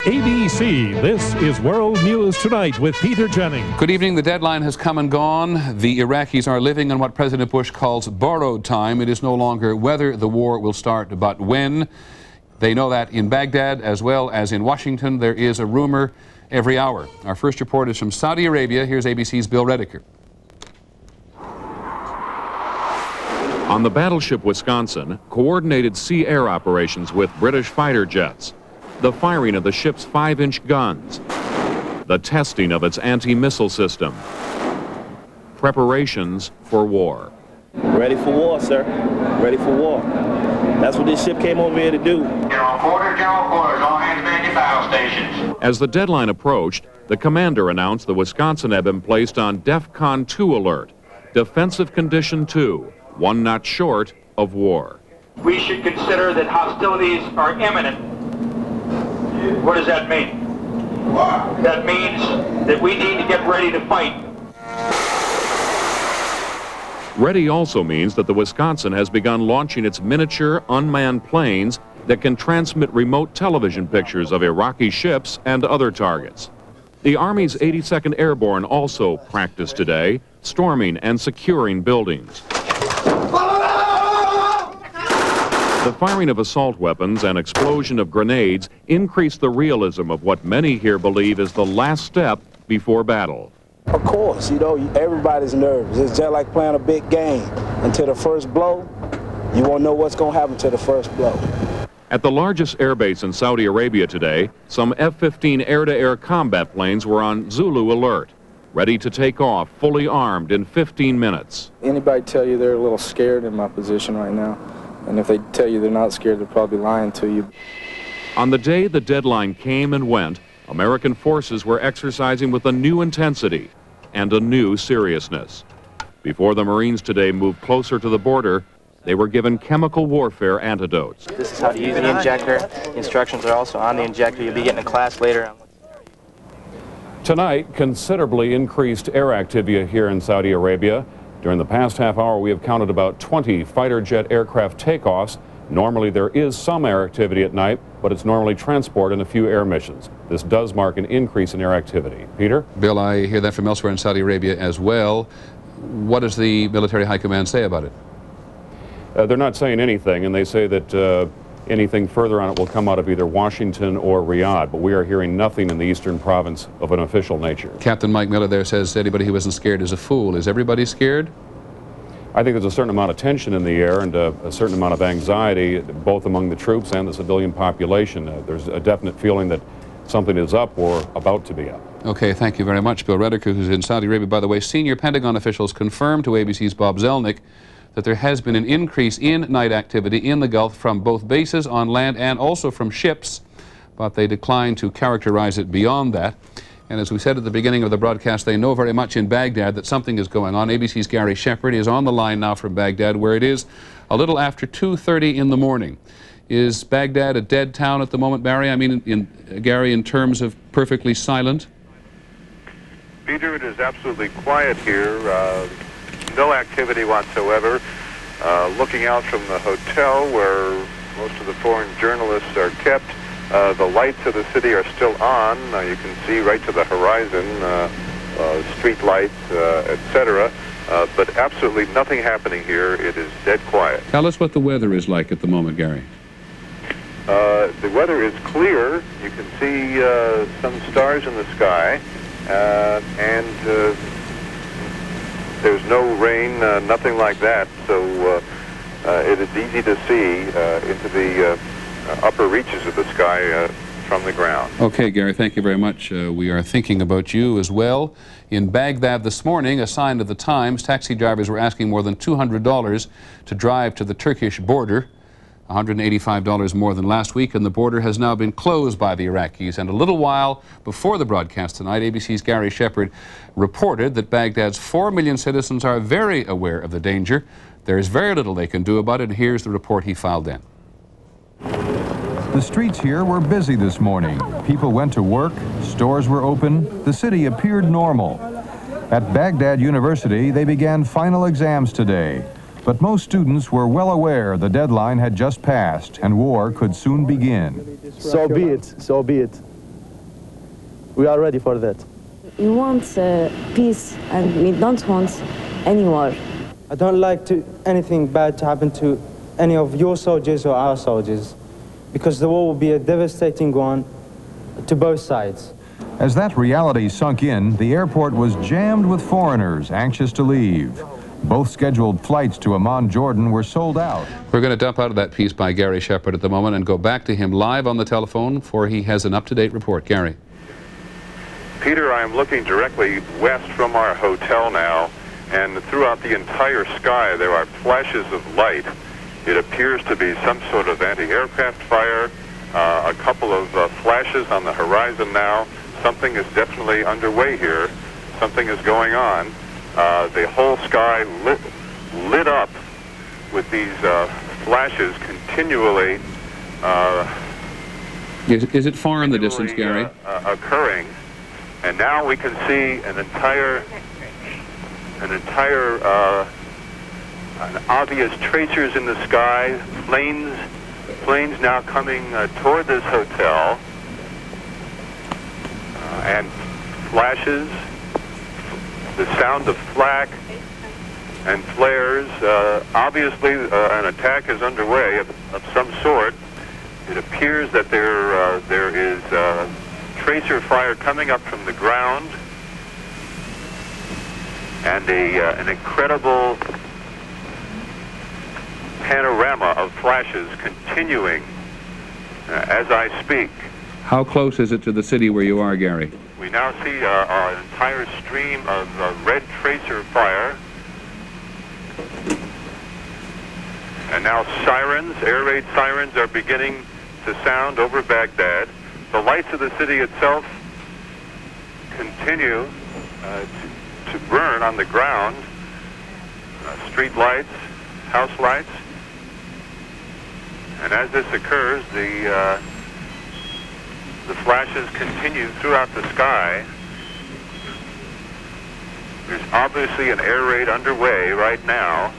ABC, this is World News Tonight with Peter Jennings. Good evening. The deadline has come and gone. The Iraqis are living in what President Bush calls borrowed time. It is no longer whether the war will start, but when. They know that in Baghdad as well as in Washington, there is a rumor every hour. Our first report is from Saudi Arabia. Here's ABC's Bill Redeker. On the battleship Wisconsin, coordinated sea-air operations with British fighter jets, the firing of the ship's 5-inch guns, the testing of its anti-missile system, preparations for war. Ready for war, sir. Ready for war. That's what this ship came over here to do. General quarters, all hands man your battle stations. As the deadline approached, the commander announced the Wisconsin had been placed on DEFCON 2 alert, Defensive Condition 2, one notch short of war. We should consider that hostilities are imminent. What does that mean? That means that we need to get ready to fight. Ready also means that the Wisconsin has begun launching its miniature unmanned planes that can transmit remote television pictures of Iraqi ships and other targets. The Army's 82nd Airborne also practiced today, storming and securing buildings. The firing of assault weapons and explosion of grenades increased the realism of what many here believe is the last step before battle. Of course, everybody's nervous. It's just like playing a big game. Until the first blow, you won't know what's going to happen to the first blow. At the largest airbase in Saudi Arabia today, some F-15 air-to-air combat planes were on Zulu alert, ready to take off, fully armed in 15 minutes. Anybody tell you they're a little scared in my position right now? And if they tell you they're not scared, they're probably lying to you. On the day the deadline came and went, American forces were exercising with a new intensity and a new seriousness. Before the Marines today moved closer to the border, they were given chemical warfare antidotes. This is how to use the injector. The instructions are also on the injector. You'll be getting a class later. Tonight, considerably increased air activity here in Saudi Arabia. During the past half hour, we have counted about 20 fighter jet aircraft takeoffs. Normally, there is some air activity at night, but it's normally transport and a few air missions. This does mark an increase in air activity. Peter? Bill, I hear that from elsewhere in Saudi Arabia as well. What does the military high command say about it? They're not saying anything, and they say that anything further on it will come out of either Washington or Riyadh, but we are hearing nothing in the eastern province of an official nature. Captain Mike Miller there says anybody who isn't scared is a fool. Is everybody scared? I think there's a certain amount of tension in the air and a certain amount of anxiety, both among the troops and the civilian population. There's a definite feeling that something is up or about to be up. Okay, thank you very much, Bill Redeker, who's in Saudi Arabia. By the way, senior Pentagon officials confirmed to ABC's Bob Zelnick that there has been an increase in night activity in the Gulf from both bases on land and also from ships, but they declined to characterize it beyond that. And as we said at the beginning of the broadcast, they know very much in Baghdad that something is going on. ABC's Gary Shepard is on the line now from Baghdad, where it is a little after 2:30 in the morning. Is Baghdad a dead town at the moment, Barry? I mean, Gary, in terms of perfectly silent? Peter, it is absolutely quiet here. No activity whatsoever. Looking out from the hotel where most of the foreign journalists are kept, the lights of the city are still on. You can see right to the horizon, street lights, etc. But absolutely nothing happening here. It is dead quiet. Tell us what the weather is like at the moment, Gary. The weather is clear. You can see some stars in the sky, and there's no rain, nothing like that, so it is easy to see into the upper reaches of the sky from the ground. Okay, Gary, thank you very much. We are thinking about you as well. In Baghdad this morning, a sign of the times, taxi drivers were asking more than $200 to drive to the Turkish border, $185 more than last week, and the border has now been closed by the Iraqis. And a little while before the broadcast tonight, ABC's Gary Shepard reported that Baghdad's 4 million citizens are very aware of the danger. There is very little they can do about it, and here's the report he filed in. The streets here were busy this morning. People went to work, stores were open, the city appeared normal. At Baghdad University, they began final exams today. But most students were well aware the deadline had just passed and war could soon begin. So be it, so be it. We are ready for that. We want peace, and we don't want any war. I don't like anything bad to happen to any of your soldiers or our soldiers, because the war will be a devastating one to both sides. As that reality sunk in, the airport was jammed with foreigners anxious to leave. Both scheduled flights to Amman, Jordan were sold out. We're going to dump out of that piece by Gary Shepard at the moment and go back to him live on the telephone, for he has an up-to-date report. Gary. Peter, I'm looking directly west from our hotel now, and throughout the entire sky there are flashes of light. It appears to be some sort of anti-aircraft fire, a couple of flashes on the horizon now. Something is definitely underway here. Something is going on. The whole sky lit up with these flashes continually. Is it far in the distance, Gary? Occurring, and now we can see an obvious tracers in the sky. Planes now coming toward this hotel, and flashes. The sound of flak and flares. Obviously, an attack is underway of some sort. It appears that there is tracer fire coming up from the ground, and an incredible panorama of flashes continuing as I speak. How close is it to the city where you are, Gary? We now see an entire stream of red tracer fire. And now sirens, air raid sirens, are beginning to sound over Baghdad. The lights of the city itself continue to burn on the ground. Street lights, house lights. And as this occurs, the flashes continue throughout the sky. There's obviously an air raid underway right now.